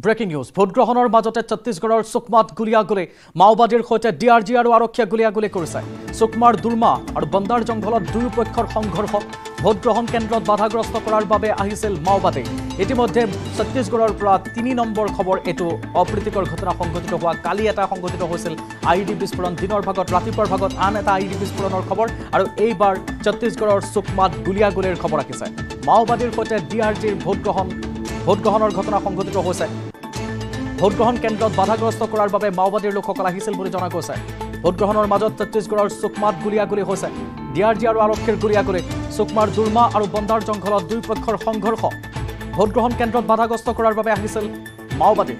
Breaking news ভোটগ্ৰহণৰ মাজতে ছত্তীশগড়ৰ সুকমাত গুলিয়াগুলি মাওবাদীৰ সৈতে ডিআৰজি আৰু আৰক্ষীয়ে গুলিয়াগুলি কৰিছে। সুকমাৰ দুৰ্মা আৰু বন্দাৰ জংঘলত দুয়োপক্ষৰ সংঘৰ্ষ ভোটগ্ৰহণ কেন্দ্ৰত বাধাগ্ৰস্ত কৰাৰ বাবে আহিছিল মাওবাদী। ইতিমধ্যে ছত্তীশগড়ৰ পৰা ৩ নম্বৰ খবৰ এইটো অপ্ৰীতিকৰ ঘটনা সংঘটিত হোৱা কালি এটা সংঘটিত হৈছিল আইডি বিস্ফোৰণ দিনৰ ভাগত ৰাতিপুৱাৰ ভাগত আন এটা আইডি বিস্ফোৰণৰ খবৰ আৰু এইবাৰ ছত্তীশগড়ৰ সুকমাত গুলিয়াগুলিৰ খবৰ আহিছে। মাওবাদীৰ সৈতে ডিআৰজিৰ ভোটগ্ৰহণৰ ঘটনা সংঘটিত হৈছে। ভোটগ্ৰহণ কেন্দ্ৰত বাধাগ্ৰস্ত কৰাৰ বাবে মাওবাদীৰ লোকসকল আহিছিল বুলি জনা গৈছে। ভোটগ্ৰহণৰ মাজত ছত্তীশগড়ৰ সুকমাত গুলিয়াগুলি হৈছে। ডিআৰজি আৰু আৰক্ষীৰ গুলিয়াগুলি সুকমাৰ দুৰ্মা আৰু বন্দাৰ জংঘলত দুয়োপক্ষৰ সংঘৰ্ষ ভোটগ্ৰহণ কেন্দ্ৰত বাধাগ্ৰস্ত কৰাৰ বাবে আহিছিল মাওবাদী।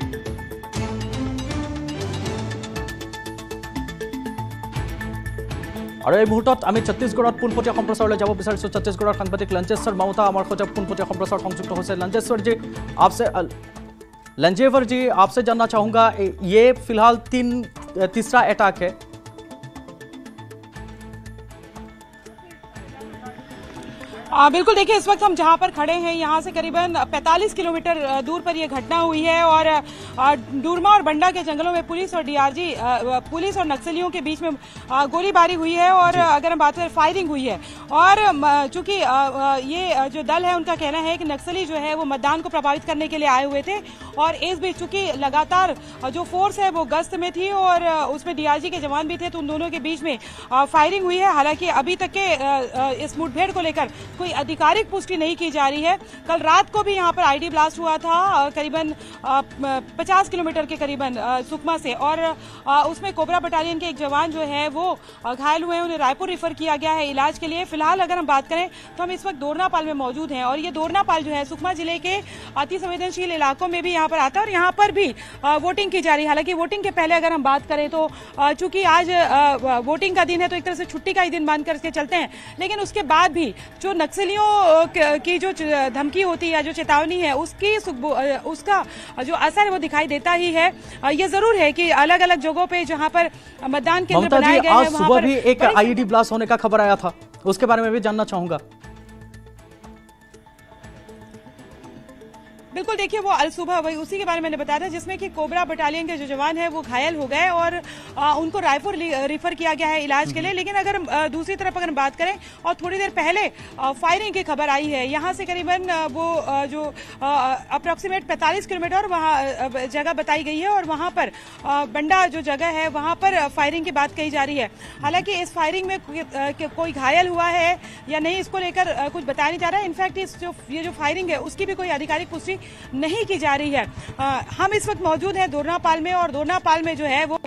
আৰু এই মুহূৰ্তত আমি ছত্তীশগড়ত পোনপটীয়া সম্প্ৰচাৰলৈ যাব বিচাৰিছোঁ। ছত্তীশগড়ৰ সাংবাদিক লঞ্জেশ্বৰ মাউতা আমাৰ সৈতে পোনপটীয়া সম্প্ৰচাৰ সংযুক্ত হৈছে। लंजेवर जी आपसे जानना चाहूंगा, ये फिलहाल तीसरा अटैक है। बिल्कुल देखिए, इस वक्त हम जहां पर खड़े हैं यहाँ से करीबन 45 किलोमीटर दूर पर यह घटना हुई है और डूरमा और बंडा के जंगलों में पुलिस और डीआरजी पुलिस और नक्सलियों के बीच में गोलीबारी हुई है और अगर हम बात करें फायरिंग हुई है। और चूंकि ये जो दल है उनका कहना है कि नक्सली जो है वो मतदान को प्रभावित करने के लिए आए हुए थे और इस बीच चूंकि लगातार जो फोर्स है वो गश्त में थी और उसमें डीआरजी के जवान भी थे, तो उन दोनों के बीच में फायरिंग हुई है। हालांकि अभी तक के इस मुठभेड़ को लेकर कोई आधिकारिक पुष्टि नहीं की जा रही है। कल रात को भी यहाँ पर आईडी ब्लास्ट हुआ था करीबन 50 किलोमीटर के करीबन सुकमा से और उसमें कोबरा बटालियन के एक जवान जो है वो घायल हुए हैं, उन्हें रायपुर रेफर किया गया है इलाज के लिए। फिलहाल अगर हम बात करें तो हम इस वक्त दोरनापाल में मौजूद हैं और ये दोरनापाल जो है सुकमा जिले के अति संवेदनशील इलाकों में भी यहाँ पर आता है और यहाँ पर भी वोटिंग की जा रही है। हालांकि वोटिंग के पहले अगर हम बात करें तो चूंकि आज वोटिंग का दिन है तो एक तरह से छुट्टी का ही दिन मान करके चलते हैं, लेकिन उसके बाद भी जो नक्सलियों की जो धमकी होती है, जो चेतावनी है, उसका जो असर है वो दिखाई देता ही है। ये जरूर है कि अलग अलग जगहों पे जहां पर मतदान केंद्र बनाए गए हैं वहां पर भी एक आईडी ब्लास्ट होने का खबर आया था, उसके बारे में भी जानना चाहूंगा। बिल्कुल देखिए, वो अल सुबह वही उसी के बारे में मैंने बताया था जिसमें कि कोबरा बटालियन के जो जवान है वो घायल हो गए और उनको रायपुर रेफर किया गया है इलाज के लिए। लेकिन अगर दूसरी तरफ अगर बात करें और थोड़ी देर पहले फायरिंग की खबर आई है यहाँ से करीबन वो जो अप्रोक्सीमेट 45 किलोमीटर वहाँ जगह बताई गई है और वहाँ पर बंडा जो जगह है वहाँ पर फायरिंग की बात कही जा रही है। हालांकि इस फायरिंग में कोई घायल हुआ है या नहीं इसको लेकर कुछ बताया नहीं जा रहा है। इनफैक्ट ये जो फायरिंग है उसकी भी कोई आधिकारिक पुष्टि नहीं की जा रही है। हम इस वक्त मौजूद हैं दोरनापाल में और दोरनापाल में जो है वो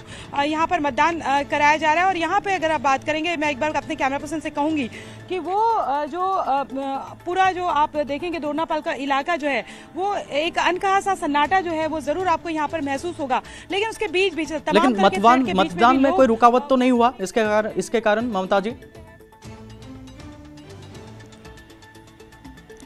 यहाँ पर मतदान कराया जा रहा है और यहाँ पे अगर आप बात करेंगे, मैं एक बार अपने कैमरा पर्सन से कहूंगी कि वो जो पूरा जो आप देखेंगे दोरनापाल का इलाका जो है वो एक अनकहा सा सन्नाटा जो है वो जरूर आपको यहाँ पर महसूस होगा। लेकिन उसके बीच मतदान में कोई रुकावट तो नहीं हुआ इसके कारण ममता जी?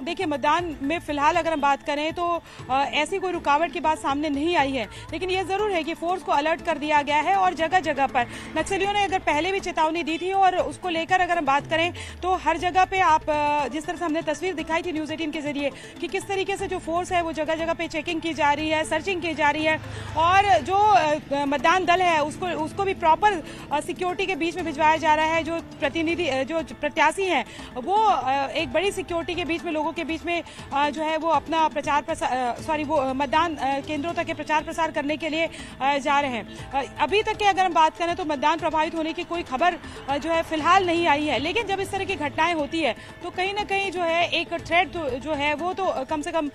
देखिए, मतदान में फिलहाल अगर हम बात करें तो ऐसी कोई रुकावट की बात सामने नहीं आई है, लेकिन ये जरूर है कि फोर्स को अलर्ट कर दिया गया है और जगह जगह पर नक्सलियों ने अगर पहले भी चेतावनी दी थी और उसको लेकर अगर हम बात करें तो हर जगह पे आप जिस तरह से हमने तस्वीर दिखाई थी न्यूज़ 18 के जरिए कि किस तरीके से जो फोर्स है वो जगह जगह पे चेकिंग की जा रही है, सर्चिंग की जा रही है और जो मतदान दल है उसको भी प्रॉपर सिक्योरिटी के बीच में भिजवाया जा रहा है। जो प्रत्याशी हैं वो एक बड़ी सिक्योरिटी के बीच में लोगों के बीच में जो है वो अपना मतदान केंद्रों तक के प्रचार प्रसार करने के लिए जा रहे हैं। अभी तक के अगर हम बात करें तो मतदान प्रभावित होने की कोई खबर जो है फिलहाल नहीं आई है, लेकिन जब इस तरह की घटनाएं होती है तो कहीं ना कहीं जो है एक थ्रेट जो है वो तो कम से कम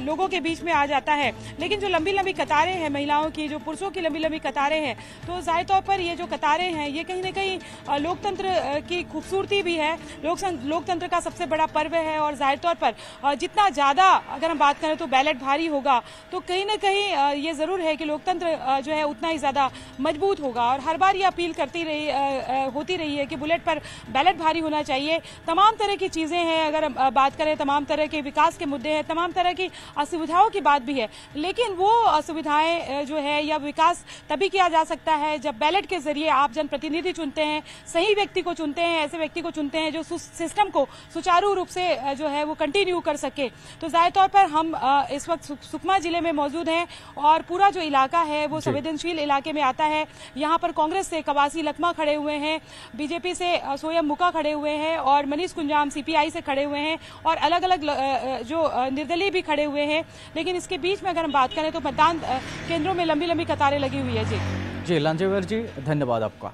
लोगों के बीच में आ जाता है। लेकिन जो लंबी लंबी कतारें हैं महिलाओं की, जो पुरुषों की लंबी लंबी कतारें हैं, तो जाहिर तौर पर ये जो कतारें हैं ये कहीं ना कहीं लोकतंत्र की खूबसूरती भी है। लोकतंत्र का सबसे बड़ा पर्व है और जाहिर तौर पर जितना ज्यादा अगर हम बात करें तो बैलेट भारी होगा तो कहीं ना कहीं ये जरूर है कि लोकतंत्र जो है उतना ही ज्यादा मजबूत होगा। और हर बार ये अपील होती रही है कि बुलेट पर बैलेट भारी होना चाहिए। तमाम तरह की चीजें हैं, अगर बात करें तमाम तरह के विकास के मुद्दे हैं, तमाम तरह की असुविधाओं की बात भी है, लेकिन वो असुविधाएं जो है या विकास तभी किया जा सकता है जब बैलेट के जरिए आप जनप्रतिनिधि चुनते हैं, सही व्यक्ति को चुनते हैं, ऐसे व्यक्ति को चुनते हैं जो सिस्टम को सुचारू रूप से जो है वो कंटिन्यू कर सके। तो जाहिर तौर पर हम इस वक्त सुकमा जिले में मौजूद हैं और पूरा जो इलाका है वो संवेदनशील इलाके में आता है। यहाँ पर कांग्रेस से कवासी लकमा खड़े हुए हैं, बीजेपी से सोयम मुका खड़े हुए हैं और मनीष कुंजाम सीपीआई से खड़े हुए हैं और अलग अलग जो निर्दलीय भी खड़े हुए हैं। लेकिन इसके बीच में अगर हम बात करें तो मतदान केंद्रों में लंबी लंबी कतारें लगी हुई है। जी लांजेवर जी, धन्यवाद आपका।